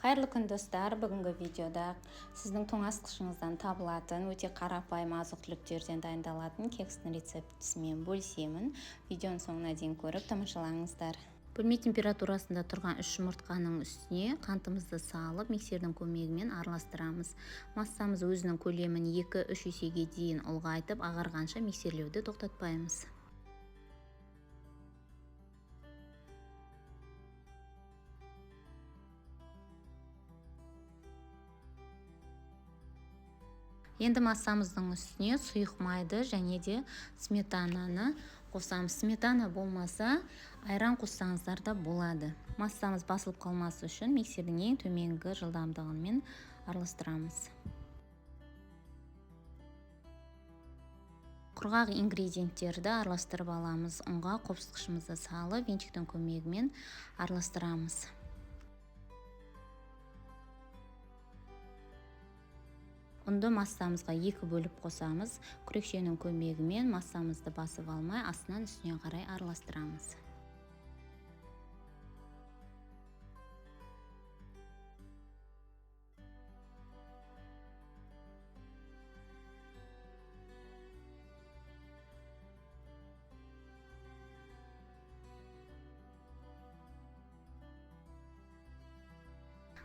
Қайырлы күн достар, бүгінгі видеода сіздің тоңазытқышыңыздан табылатын өте қарапайым азық-түліктерден дайындалатын кекстің рецептісімен бөлісемін. Видеоның соңына дейін көріп тамашалаңыздар. Бөлме температурасында тұрған 3 жұмыртқаның үстіне қантымызды салып, миксердің көмегімен араластырамыз. Массамыз өзінің көлемін 2-3 есеге дейін ұлғайтып, ағарғанша миксерлеуді тоқтатпаймыз. Енді массамыздың үстіне сұйық майды және де сметананы қосамыз. Сметана болмаса, айран қоссаңыздар да болады. Массамыз басылып қалмасы үшін миксердің ең төменгі жылдамдығымен араластырамыз. Құрғақ ингредиенттерді араластырып аламыз. Ұнға қопсытқышымызды салып, венчиктің көмегімен араластырамыз. Ұнды массамызға 2 бөліп қосамыз. Күрекшенің көмегімен массамызды басып алмай, астынан үстіне қарай араластырамыз.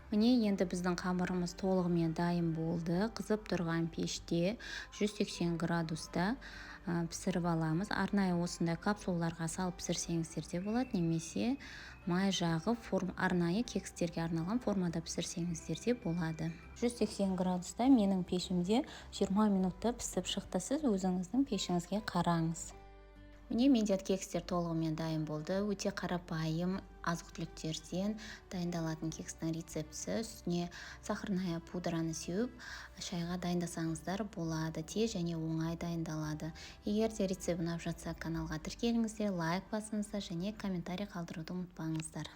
Міне енді біздің қамырымыз толығымен дайын болды. Қызып тұрған пеште 180 градуста пісіріп аламыз. Арнайы осындай капсулаларға салып пісірсеңіздер де болады, немесе май жағып арнайы кекстерге арналған формада пісірсеңіздер де болады. 180 градуста менің пешімде 20 минутта пісіп шықты. Сіз өзіңіздің пешіңізге қараңыз. Міне менде кекстер толығымен дайын болды. Өте қарапайым азық-түліктерден дайындалатын кекстің рецептісі. Үстіне сахарная пудраны сеуіп, шайға дайындасаңыздар болады. Тез және оңай дайындалады. Егер де рецепт ұнап жатса, каналға тіркеліңіздер, лайк басыңыздар және комментарий қалдыруды ұмытпаңыздар.